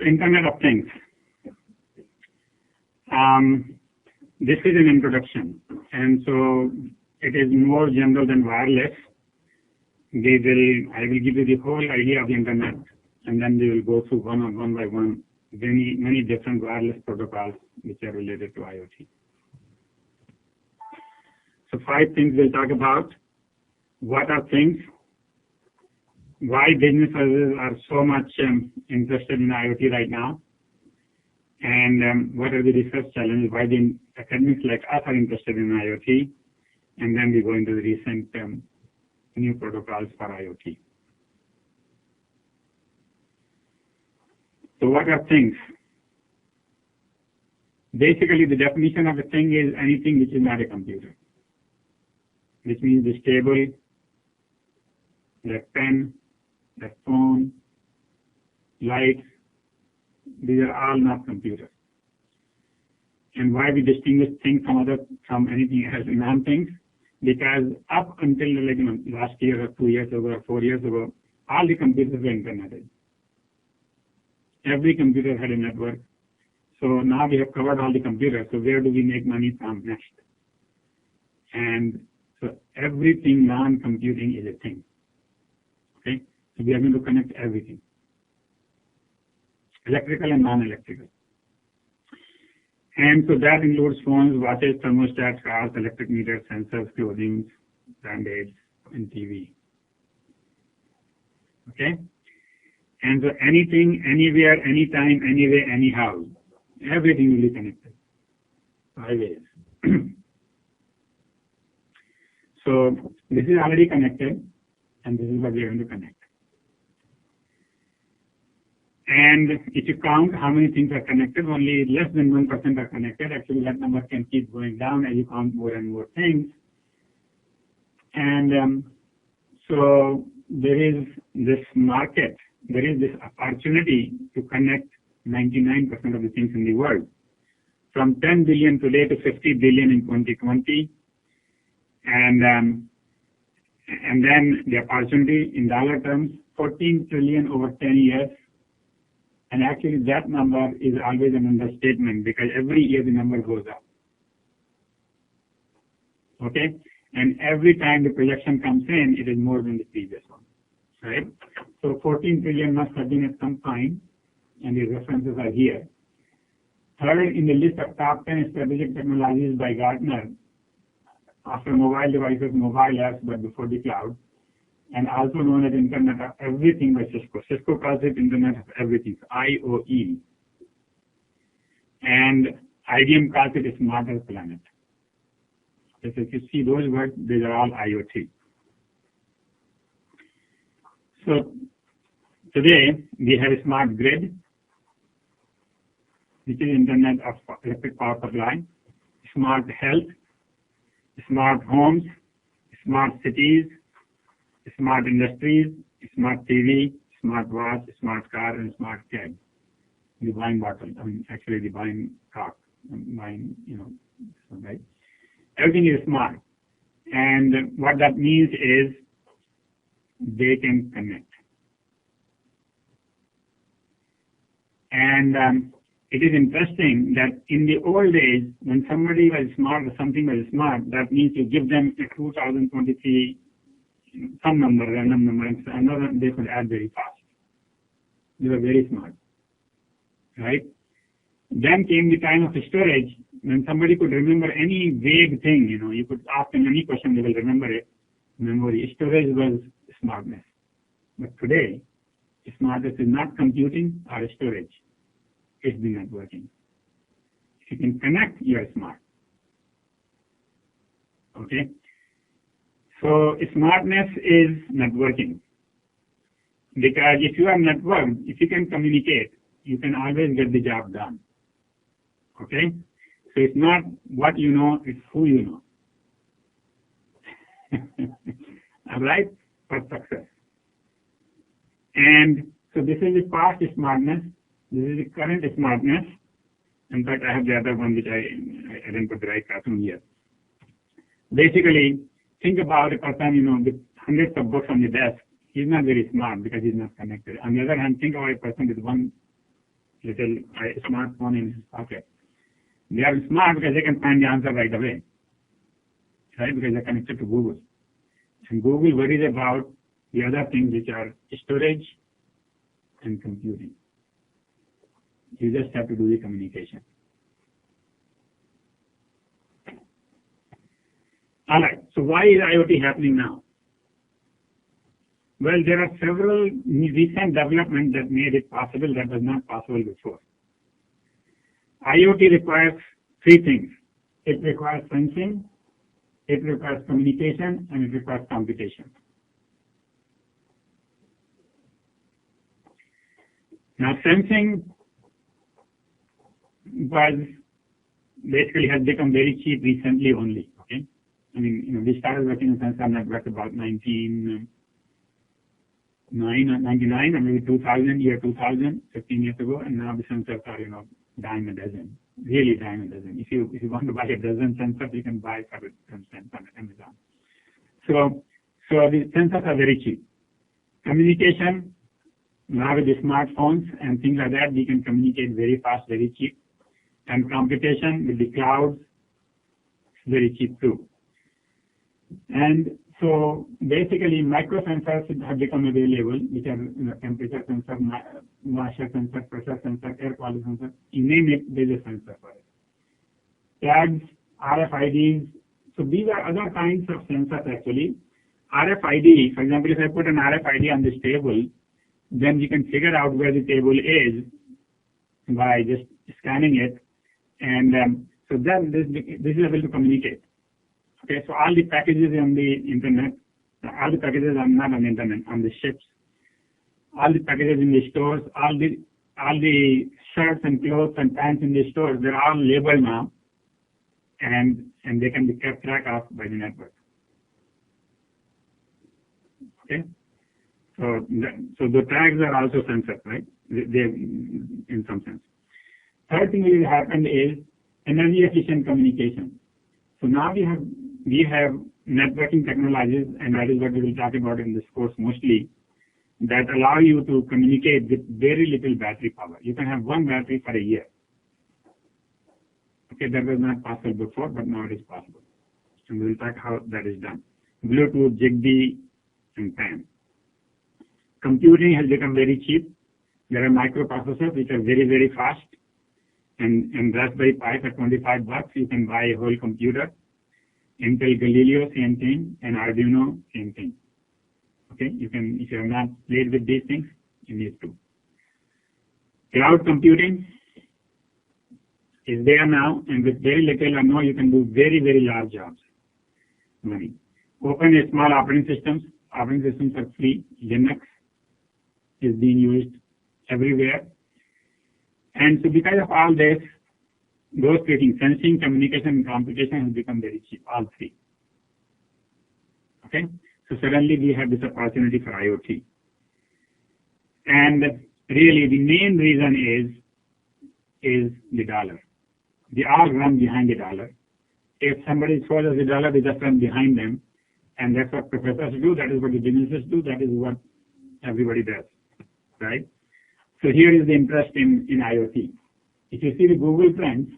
Internet of Things. This is an introduction, and so it is more general than wireless. I will give you the whole idea of the Internet, and then we will go through one by one many different wireless protocols which are related to IoT. So 5 things we'll talk about. What are things? Why businesses are so much interested in IoT right now? And what are the research challenges? Why the academics like us are interested in IoT? And then we go into the recent new protocols for IoT. So what are things? Basically, the definition of a thing is anything which is not a computer, which means the table, the pen, the phone, lights, these are all not computers. And why we distinguish things from anything else, non-things? Because up until last year or 2 years ago or 4 years ago, all the computers were interneted. Every computer had a network. So now we have covered all the computers. So where do we make money from next? And so everything non-computing is a thing. Okay? So we are going to connect everything. Electrical and non-electrical. And so that includes phones, watches, thermostats, cars, electric meters, sensors, clothing, brand aids, and TV. Okay? And so anything, anywhere, anytime, anyway, anyhow, everything will be connected. Always. So this is already connected, and this is what we are going to connect. And if you count how many things are connected, only less than 1% are connected. Actually, that number can keep going down as you count more and more things. And so there is this market, there is this opportunity to connect 99% of the things in the world. From 10 billion today to 50 billion in 2020. And then the opportunity in dollar terms, 14 trillion over 10 years. And actually that number is always an understatement because every year the number goes up. Okay? And every time the projection comes in, it is more than the previous one. Right? So 14 trillion must have been at some point, and the references are here. Third in the list of top 10 strategic technologies by Gartner, after mobile devices, mobile apps, but before the cloud, and also known as Internet of Everything by Cisco. Cisco calls it Internet of Everything, IOE. And IBM calls it a smarter planet. So if you see those words, these are all IoT. So today we have a smart grid, which is Internet of Electric Power Supply, smart health, smart homes, smart cities, smart industries, smart TV, smart watch, smart car, and smart keg. The wine bottle, actually the wine cork, wine, right? Everything is smart. And what that means is they can connect. And it is interesting that in the old days, when somebody was smart or something was smart, that means you give them a 2023 some number, random number, and another they could add very fast. They were very smart, right? Then came the time of storage, when somebody could remember any vague thing, you could ask them any question, they will remember it. Memory. Storage was smartness. But today, smartness is not computing or storage. It's the networking. If you can connect, you are smart. Okay? So smartness is networking. Because if you are networked, if you can communicate, you can always get the job done. Okay? So it's not what you know, it's who you know. All right? For success. And so this is the past smartness. This is the current smartness. In fact, I have the other one which I didn't put the right cartoon here. Basically, think about a person, with hundreds of books on the desk. He's not very smart because he's not connected. On the other hand, think about a person with one, little smartphone in his pocket. They are smart because they can find the answer right away, right? Because they're connected to Google. And Google worries about the other things which are storage and computing. You just have to do the communication. All right, so why is IoT happening now? Well, there are several recent developments that made it possible that was not possible before. IoT requires three things. It requires sensing, it requires communication, and it requires computation. Now, sensing has become very cheap recently only. Okay, I mean, we started working on sensor networks about 1999 or maybe 2000, 15 years ago, and now the sensors are dime a dozen, really dime a dozen. If you want to buy a dozen sensors, you can buy for $0.10 on Amazon. So the sensors are very cheap. Communication, now with the smartphones and things like that, we can communicate very fast, very cheap. And computation with the clouds, very cheap too. And so basically, microsensors have become available, which are temperature sensor, moisture sensor, pressure sensor, air quality sensor. You name it, there's a sensor for it. Tags, RFIDs. So these are other kinds of sensors actually. RFID, for example, if I put an RFID on this table, then you can figure out where the table is by just scanning it, and so then this is able to communicate. Okay, so all the packages on the internet, all the packages are not on the internet, on the ships, all the packages in the stores, all the shirts and clothes and pants in the stores, they're all labeled now, and they can be kept track of by the network. Okay, so the tags are also sensors, right? They in some sense. Third thing that has happened is energy efficient communication. So now we have networking technologies, and that is what we will talk about in this course mostly, that allow you to communicate with very little battery power. You can have one battery for a year. Okay, that was not possible before, but now it is possible. And we will talk how that is done. Bluetooth, Zigbee, and PAN. Computing has become very cheap. There are microprocessors which are very, very fast. And Raspberry Pi for $25, you can buy a whole computer. Intel Galileo, same thing, and Arduino, same thing. Okay, you can, if you have not played with these things, you need to. Cloud computing is there now, and with very little or no, you can do very, very large jobs. Money. Open and small operating systems. Operating systems are free. Linux is being used everywhere. And so because of all this, those creating sensing, communication, and computation has become very cheap, all three. Okay? So suddenly we have this opportunity for IoT. And really the main reason is the dollar. They all run behind the dollar. If somebody throws us the dollar, we just run behind them. And that's what professors do, that is what the businesses do, that is what everybody does. Right? So here is the interest in IoT. If you see the Google trends,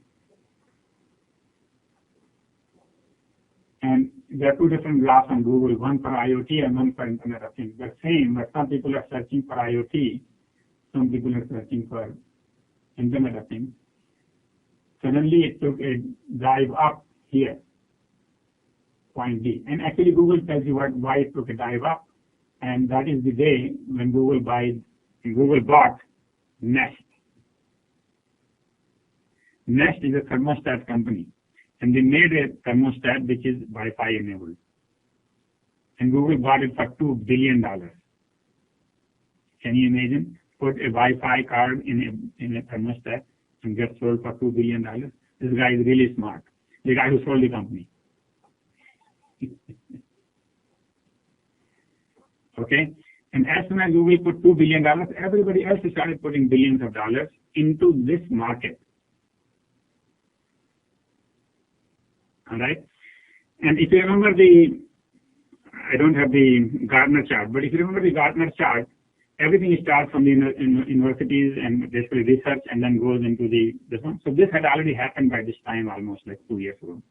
and there are two different graphs on Google, one for IoT and one for Internet of Things. They're same, but some people are searching for IoT, some people are searching for Internet of Things. Suddenly it took a dive up here, point B. And actually Google tells you why it took a dive up, and that is the day when Google bought Nest. Nest is a thermostat company, and they made a thermostat which is Wi-Fi enabled. And Google bought it for $2 billion. Can you imagine? Put a Wi-Fi card in a thermostat and get sold for $2 billion. This guy is really smart. The guy who sold the company. Okay? And as soon as Google put $2 billion, everybody else started putting billions of dollars into this market. All right? And if you remember I don't have the Gartner chart, but if you remember the Gartner chart, everything starts from the universities and basically research and then goes into this one. So this had already happened by this time, almost like 2 years ago.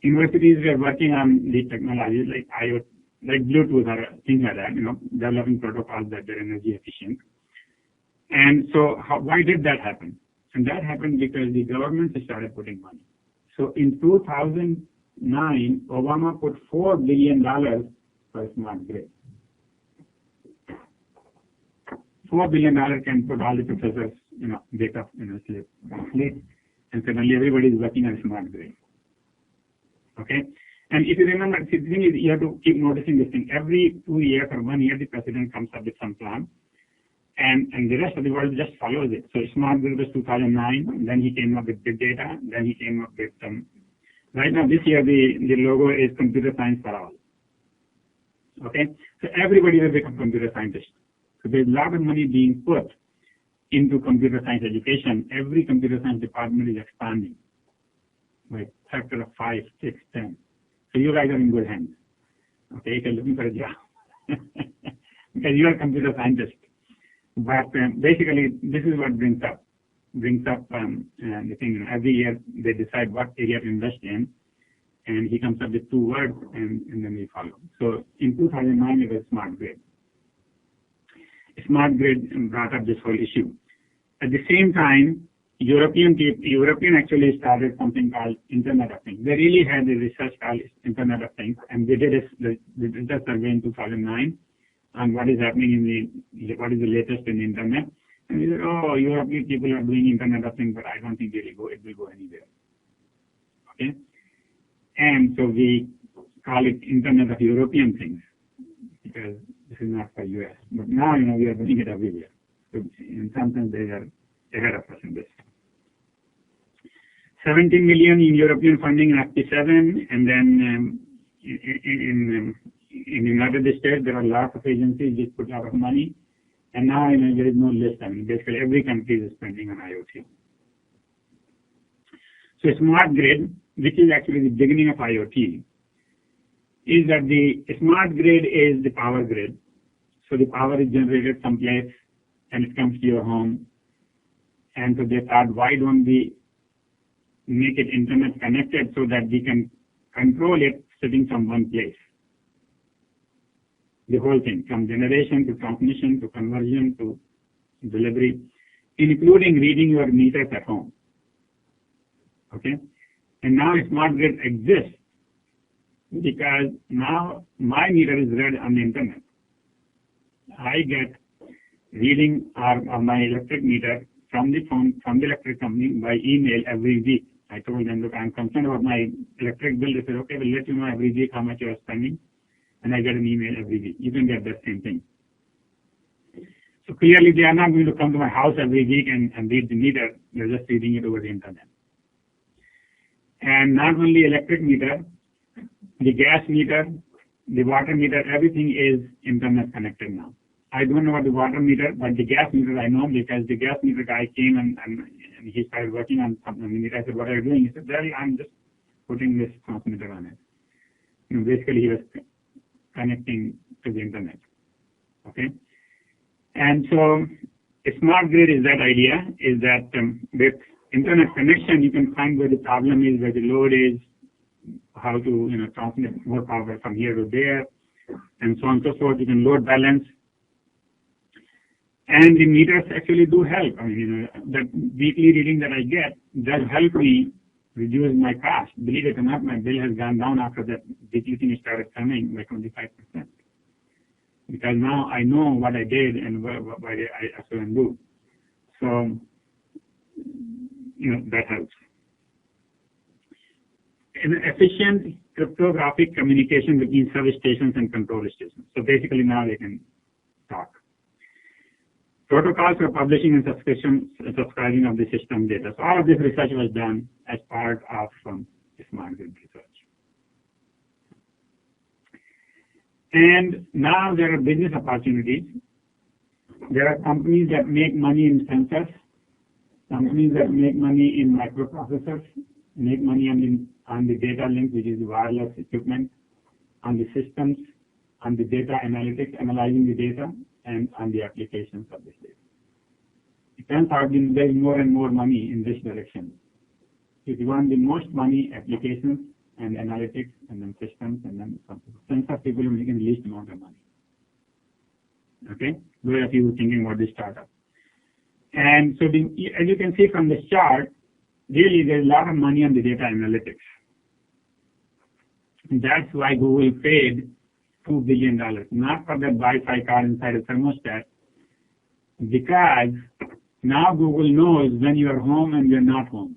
Universities were working on the technologies like IoT, like Bluetooth or things like that, developing protocols that are energy efficient. And so why did that happen? And that happened because the government started putting money. So in 2009, Obama put $4 billion for smart grid. $4 billion can put all the professors, wake up, sleep, and suddenly everybody is working on smart grid. Okay? And if you remember, the thing is, you have to keep noticing this thing. Every 2 years or 1 year, the president comes up with some plan, and the rest of the world just follows it. So smart grid was 2009, then he came up with big data, then he came up with right now this year the logo is computer science for all. Okay? So everybody will become computer scientist. So there's a lot of money being put into computer science education. Every computer science department is expanding by factor of 5, 6, 10. So you guys are in good hands. Okay, if you're looking for a job. Because you are computer scientists. But basically, this is what brings up the thing. Every year they decide what area to invest in, and he comes up with 2 words, and then we follow. So in 2009, it was smart grid. Smart grid brought up this whole issue. At the same time, European actually started something called Internet of Things. They really had a research called Internet of Things, and they did a survey in 2009 on what is happening what is the latest in the Internet. And we said, oh, European people are doing Internet of Things, but I don't think it will go anywhere. Okay? And so we call it Internet of European Things, because this is not for US. But now, we are doing it everywhere. So in some sense, they are ahead of us in this. 17 million in European funding in FP7, and then in the United States, there are lots of agencies which put a lot of money, and now there is no list. Basically every country is spending on IoT. So smart grid, which is actually the beginning of IoT, is that the smart grid is the power grid. So the power is generated someplace, and it comes to your home. And so they thought, why don't we make it internet connected so that we can control it sitting from one place? The whole thing, from generation to transmission to conversion to delivery, including reading your meters at home. Okay? And now smart grid exists because now my meter is read on the internet. I get reading of my electric meter from the phone, from the electric company by email every week. I told them, look, I'm concerned about my electric bill. They said, okay, we'll let you know every week how much you are spending. And I get an email every week. You can get that same thing. So clearly they are not going to come to my house every week and read the meter. They're just reading it over the internet. And not only electric meter, the gas meter, the water meter, everything is internet connected now. I don't know about the water meter, but the gas meter I know, because the gas meter guy came and he started working on something. And I said, what are you doing? He said, well, I'm just putting this transmitter on it. Basically he was connecting to the internet. Okay? And so a smart grid is that idea, is that with internet connection, you can find where the problem is, where the load is, how to transmit more power from here to there, and so on and so forth. You can load balance. And the meters actually do help. That weekly reading that I get does help me reduce my cost. Believe it or not, my bill has gone down after that weekly thing started coming by 25%. Because now I know what I did and what I shouldn't do. So, that helps. An efficient cryptographic communication between service stations and control stations. So basically now they can talk. Protocols for publishing and subscribing of the system data. So all of this research was done as part of smart grid research. And now there are business opportunities. There are companies that make money in sensors, companies that make money in microprocessors, make money on the data link, which is the wireless equipment, on the systems, on the data analytics, analyzing the data, and on the applications of this data. It turns out there is more and more money in this direction. If you want the most money, applications and analytics, and then systems, and then sensor people are making the least amount of money. Okay, those of you thinking about this startup. And so, as you can see from this chart, really there's a lot of money on the data analytics. And that's why Google paid $2 billion, not for that Wi-Fi card inside a thermostat, because now Google knows when you are home and you're not home.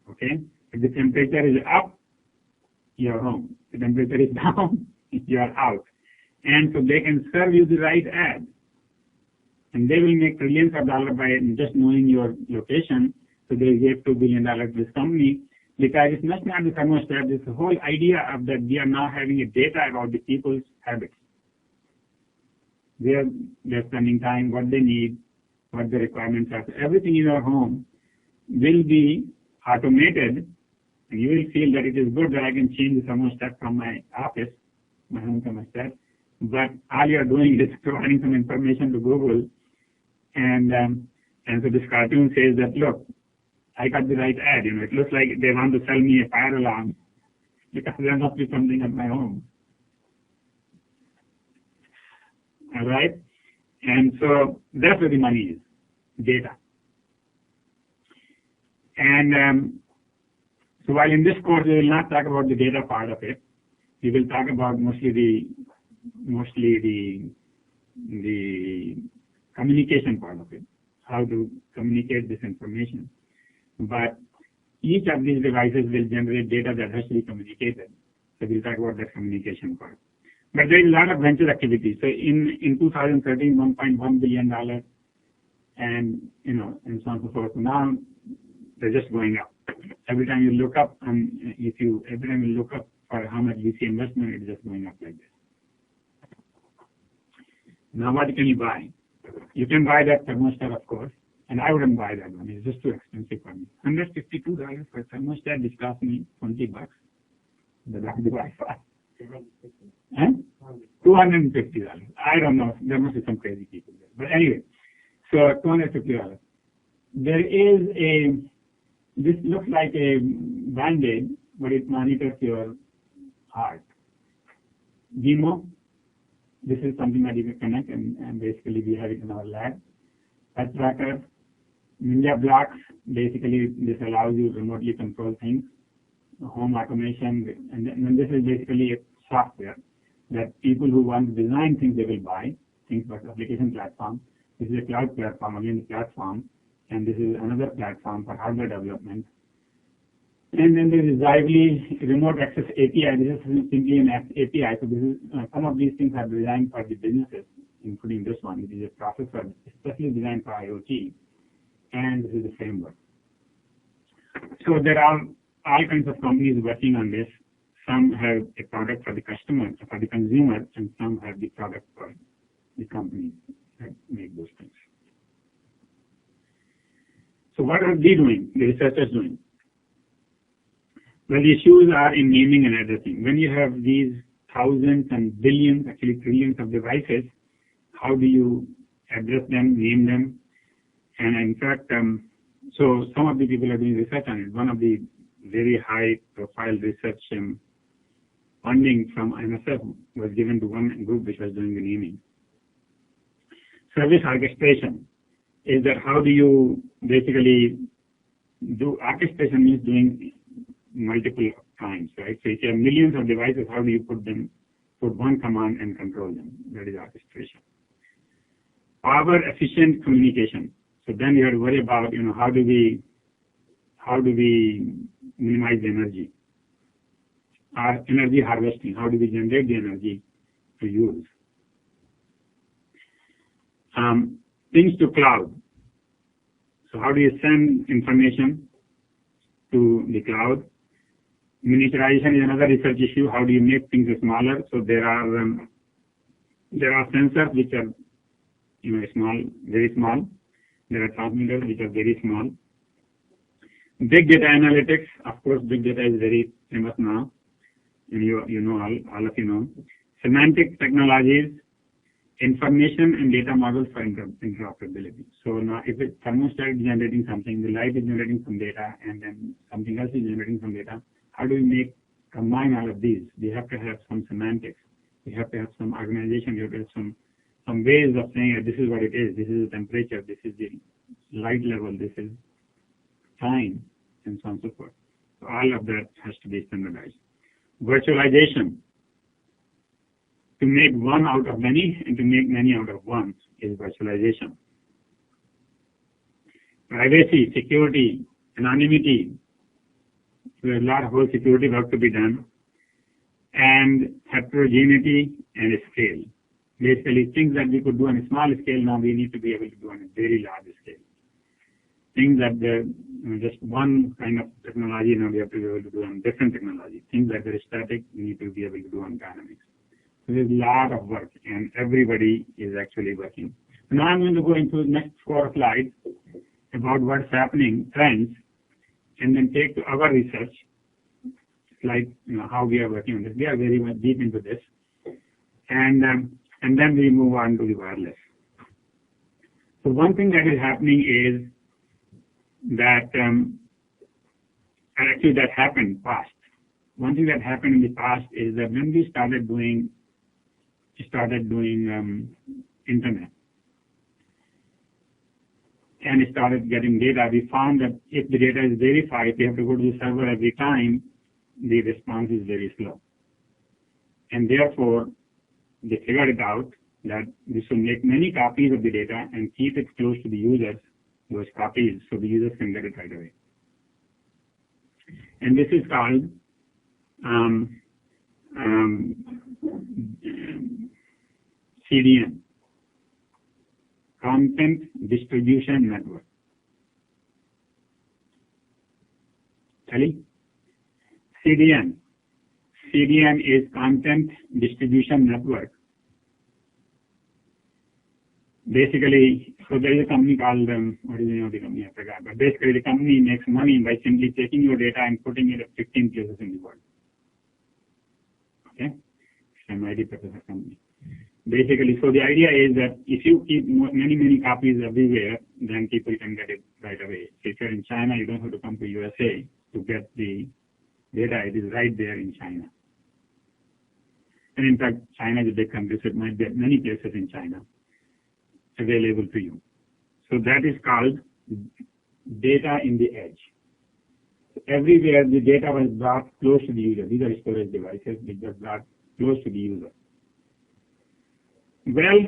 Okay? If the temperature is up, you're home. If the temperature is down, you're out. And so they can serve you the right ad. And they will make trillions of dollars by just knowing your location. So they gave $2 billion to this company, because it's not the thermostat. It's the whole idea of that we are now having a data about the people's habits. Where they're spending time, what they need, what the requirements are. So everything in your home will be automated, and you will feel that it is good that I can change the thermostat from my office, my home thermostat, but all you're doing is providing some information to Google, and so this cartoon says that, look, I got the right ad. It looks like they want to sell me a fire alarm because there must be something at my home. All right, and so that's where the money is, data. And so while in this course we will not talk about the data part of it, we will talk about mostly the communication part of it, how to communicate this information. But each of these devices will generate data that has to be communicated. So we'll talk about that communication part. But there is a lot of venture activity. So in 2013, $1.1 billion, and and so on and so forth. Now they're just going up. Every time you look up, and every time you look up for how much VC investment, it's just going up like this. Now what can you buy? You can buy that thermostat, of course, and I wouldn't buy that one. It's just too expensive for me. $152 for a thermostat, which cost me $20. The Wi-Fi. $250. I don't know. There must be some crazy people there. But anyway, so $250. There is this looks like a Band-Aid, but it monitors your heart. Demo, this is something that you can connect, and basically we have it in our lab. Pet tracker, Ninja blocks, basically this allows you to remotely control things. Home automation, and then this is basically a software that people who want to design things, they will buy, things like application platform. This is a cloud platform, again the platform, and this is another platform for hardware development. And then there is Lively remote access API. This is simply an API. So this is some of these things are designed for the businesses, including this one. It is a processor especially designed for IoT, and this is the framework. So there are all kinds of companies working on this. Some have a product for the customer, for the consumer, and some have the product for the companies that make those things. So what are they doing, the researchers doing? Well, the issues are in naming and addressing. When you have these thousands and billions, actually trillions of devices, how do you address them, name them? And in fact, so some of the people are doing research on it. One of the very high-profile research funding from NSF was given to one group which was doing the naming. Service orchestration is that how do you basically do orchestration means doing multiple times, right? So if you have millions of devices, how do you put one command and control them? That is orchestration. Power efficient communication. So then you have to worry about, how do we minimize the energy? Our energy harvesting, how do we generate the energy to use? Things to cloud. So how do you send information to the cloud? Miniaturization is another research issue. How do you make things smaller? So there are sensors which are small, very small. There are transmitters which are very small. Big data analytics, of course, big data is very famous now, and all of you know. Semantic technologies, information and data models for interoperability. So now if a thermostat is generating something, the light is generating some data, and then something else is generating some data, how do we combine all of these? We have to have some semantics. We have to have some organization. We have to have some ways of saying this is what it is. This is the temperature. This is the light level. This is time, and so on and so forth. So all of that has to be standardized. Virtualization. To make one out of many and to make many out of one is virtualization. Privacy, security, anonymity. There's a lot of whole security work to be done. And heterogeneity and scale. Basically, things that we could do on a small scale, now we need to be able to do on a very large scale. Things that just one kind of technology, now we have to be able to do on different technology. Things that are static, we need to be able to do on dynamics. So there's a lot of work, and everybody is actually working. Now I'm going to go into the next 4 slides about what's happening, trends, and then take to our research, like how we are working on this. We are very much deep into this, and then we move on to the wireless. So one thing that is happening is that actually that happened past. One thing that happened in the past is that when we started doing internet and started getting data, we found that if the data is verified, we have to go to the server every time. The response is very slow, and therefore they figured it out that we should make many copies of the data and keep it close to the users, those copies, so the users can get it right away. And this is called CDN, Content Distribution Network. CDN. CDN is Content Distribution Network. Basically, so there is a company called, what is the name of the company? I forgot. But basically, the company makes money by simply taking your data and putting it at 15 places in the world. Okay? It's an MIT professor company. Basically, so the idea is that if you keep many copies everywhere, then people can get it right away. So if you're in China, you don't have to come to USA to get the data. It is right there in China. And in fact, China is a big country, so it might be at many places in China available to you. So that is called data in the edge. So everywhere the data was brought close to the user. These are storage devices which were brought close to the user. Well,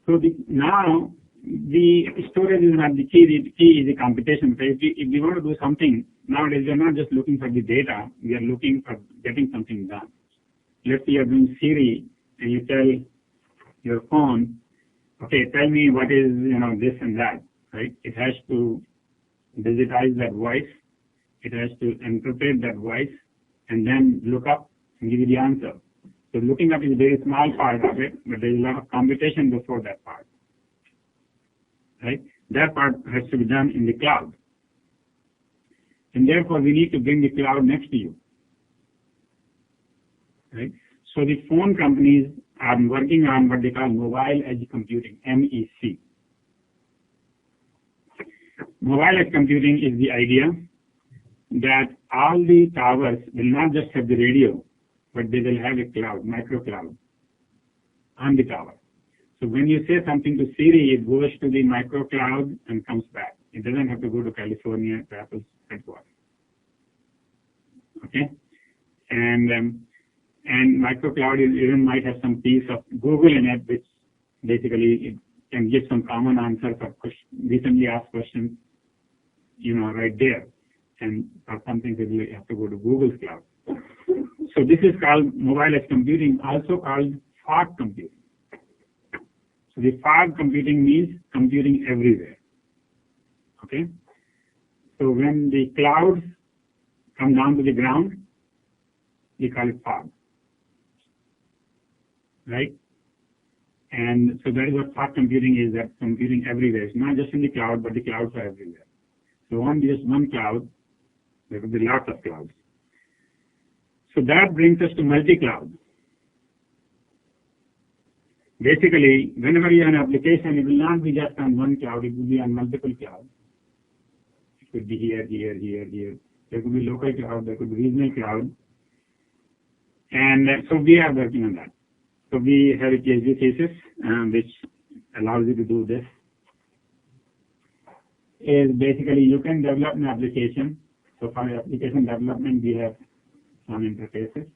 so now the storage is not the key. The key is the computation. If we want to do something, nowadays we are not just looking for the data, we are looking for getting something done. Let's say you are doing Siri and you tell your phone, okay, tell me what is, this and that, right? It has to digitize that voice. It has to interpret that voice and then look up and give you the answer. So looking up is a very small part of it, but there is a lot of computation before that part, right? That part has to be done in the cloud. And therefore, we need to bring the cloud next to you, right? So the phone companies are working on what they call mobile edge computing, MEC. Mobile edge computing is the idea that all the towers will not just have the radio, but they will have a cloud, micro cloud on the tower. So when you say something to Siri, it goes to the micro cloud and comes back. It doesn't have to go to California to Apple's headquarters. Okay? And microcloud even might have some piece of Google in it, which basically it can give some common answer for recently asked questions, right there. And for something that you have to go to Google's cloud. So this is called mobile edge computing, also called fog computing. So the fog computing means computing everywhere. Okay? So when the clouds come down to the ground, we call it fog. Right? And so that is what fog computing is, that computing everywhere. It's not just in the cloud, but the clouds are everywhere. So on just one cloud, there will be lots of clouds. So that brings us to multi-cloud. Basically, whenever you have an application, it will not be just on one cloud, it will be on multiple clouds. It could be here, here, here, here. There could be local cloud, there could be regional cloud. And so we are working on that. So we have a PhD thesis which allows you to do this. Is basically you can develop an application. So for application development, we have some interfaces.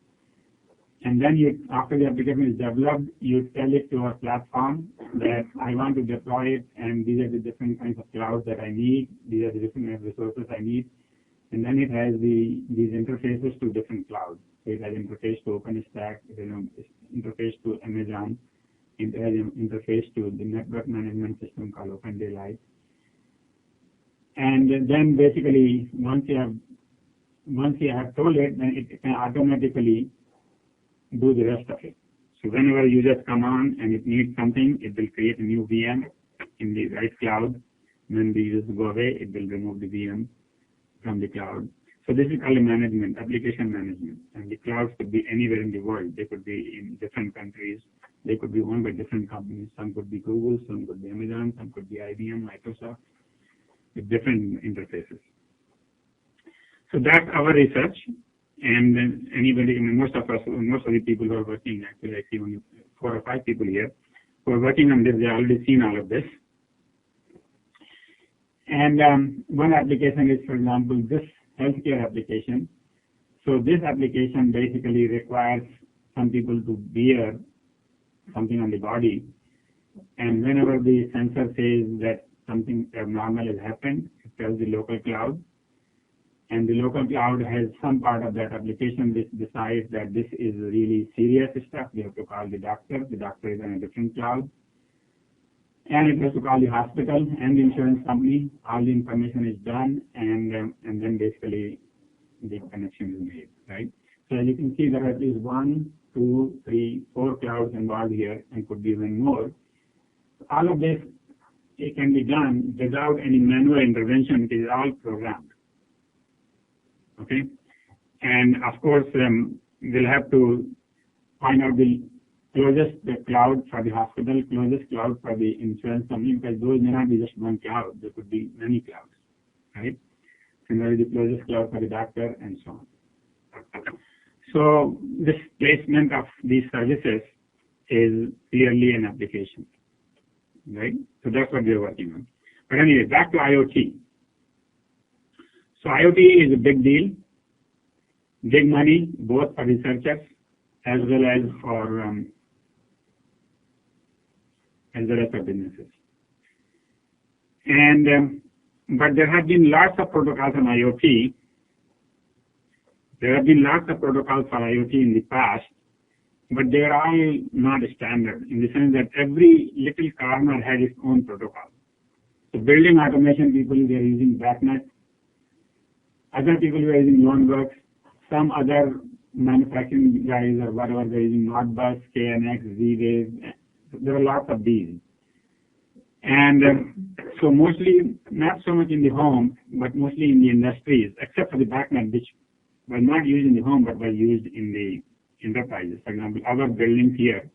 And then after the application is developed, you tell it to a platform that I want to deploy it, and these are the different kinds of clouds that I need. These are the different resources I need. And then it has these interfaces to different clouds. So it has interface to OpenStack, it has interface to Amazon, it has interface to the network management system called OpenDaylight. And then basically, once you have told it, then it can automatically do the rest of it. So whenever users come on and it needs something, it will create a new VM in the right cloud. When the users go away, it will remove the VM from the cloud. So this is called management, application management. And the clouds could be anywhere in the world. They could be in different countries. They could be owned by different companies. Some could be Google, some could be Amazon, some could be IBM, Microsoft, with different interfaces. So that's our research. And then anybody, most of the people who are working, actually I see only 4 or 5 people here who are working on this, they already seen all of this. And one application is, for example, this healthcare application. So this application basically requires some people to wear something on the body. And whenever the sensor says that something abnormal has happened, it tells the local cloud. And the local cloud has some part of that application which decides that this is really serious stuff. We have to call the doctor. The doctor is on a different cloud. And it has to call the hospital and the insurance company. All the information is done, and then basically the connection is made, right? So as you can see, there are at least 1, 2, 3, 4 clouds involved here, and could be even more. All of this, it can be done without any manual intervention. It is all programmed. Okay, and of course we'll have to find out the closest cloud for the hospital, closest cloud for the insurance company, because those may not be just one cloud. There could be many clouds, right? Similarly, the closest cloud for the doctor, and so on. So this placement of these services is clearly an application, right? So that's what we're working on. But anyway, back to IoT. So IoT is a big deal, big money, both for researchers as well as for businesses. And but there have been lots of protocols on IoT. There have been lots of protocols for IoT in the past, but they are all not standard in the sense that every little corner has its own protocol. So building automation people, they are using BACnet. Other people who are using Loanworks, some other manufacturing guys or whatever, they're using Modbus, KNX, Z-Wave. There are lots of these. And so mostly, not so much in the home, but mostly in the industries, except for the BACnet, which was not used in the home, but was used in the enterprises. For example, our buildings here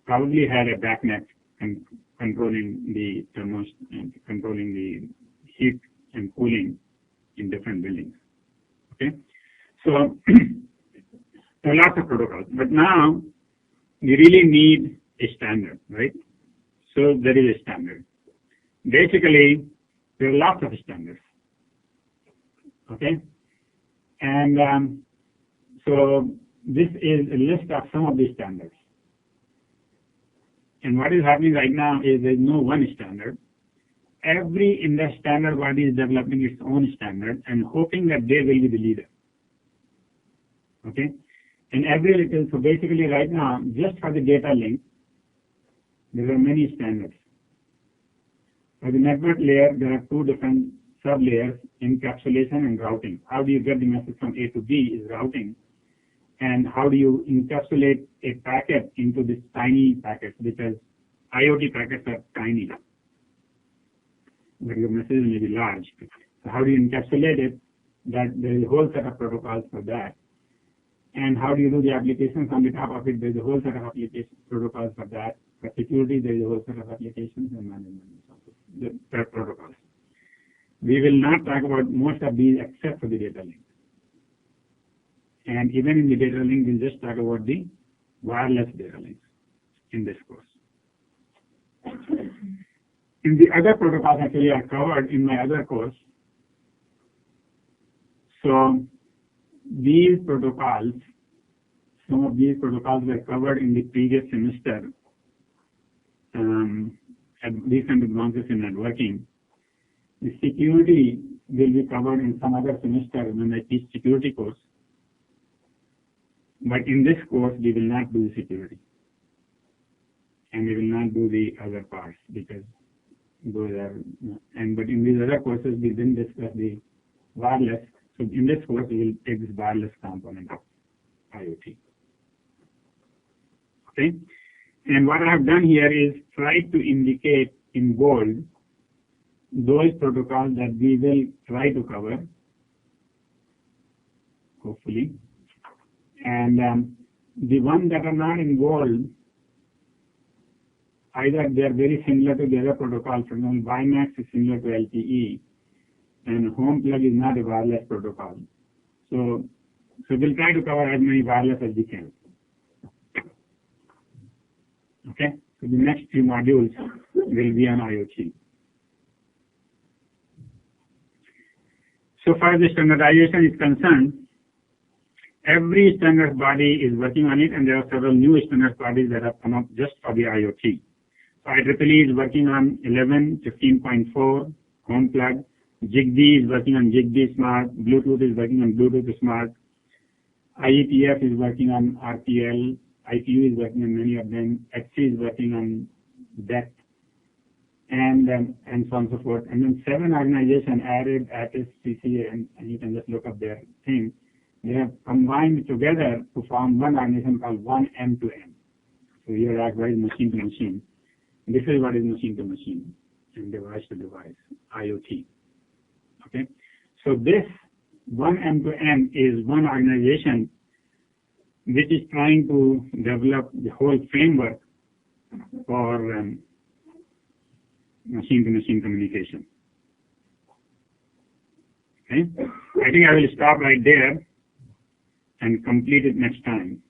probably had a BACnet controlling the controlling the heat and cooling in different buildings. Okay, so there are lots of protocols, but now you really need a standard, right? So there is a standard. Basically, there are lots of standards. Okay, and so this is a list of some of these standards. And what is happening right now is there is no one standard. Every industry standard body is developing its own standard and hoping that they will be the leader. Okay? And every little, so basically right now, just for the data link, there are many standards. For the network layer, there are 2 different sub-layers, encapsulation and routing. How do you get the message from A to B is routing. And how do you encapsulate a packet into this tiny packet, because IoT packets are tiny, but your message may be large. So how do you encapsulate it? That there is a whole set of protocols for that. And how do you do the applications? On the top of it, there's a whole set of application protocols for that. For security, there's a whole set of applications and management the protocols. We will not talk about most of these except for the data link. And even in the data link, we'll just talk about the wireless data links in this course. In the other protocols actually are covered in my other course. So these protocols, some of these protocols were covered in the previous semester at recent advances in networking. The security will be covered in some other semester when I teach security course. But in this course, we will not do security. And we will not do the other parts because those are, but in these other courses, we didn't discuss the wireless. So in this course, we will take this wireless component of IoT. Okay? And what I have done here is try to indicate in bold those protocols that we will try to cover, hopefully. And the ones that are not in bold, either they are very similar to the other protocols. For example, WiMAX is similar to LTE, and home plug is not a wireless protocol. So we'll try to cover as many wireless as we can. Okay? So the next few modules will be on IoT. So far as the standardization is concerned, every standards body is working on it, and there are several new standards bodies that have come up just for the IoT. So IEEE is working on 11.15.4 home plug. Zigbee is working on Zigbee Smart. Bluetooth is working on Bluetooth Smart. IETF is working on RTL. IPU is working on many of them. HC is working on DECT, and so on and so forth. And then 7 organizations added ATIS, CCA, and you can just look up their thing. They have combined together to form one organization called 1M2M. So here what is machine to machine. This is what is machine to machine and device to device, IoT. Okay. So this 1M2M is one organization which is trying to develop the whole framework for machine to machine communication. Okay. I think I will stop right there and complete it next time.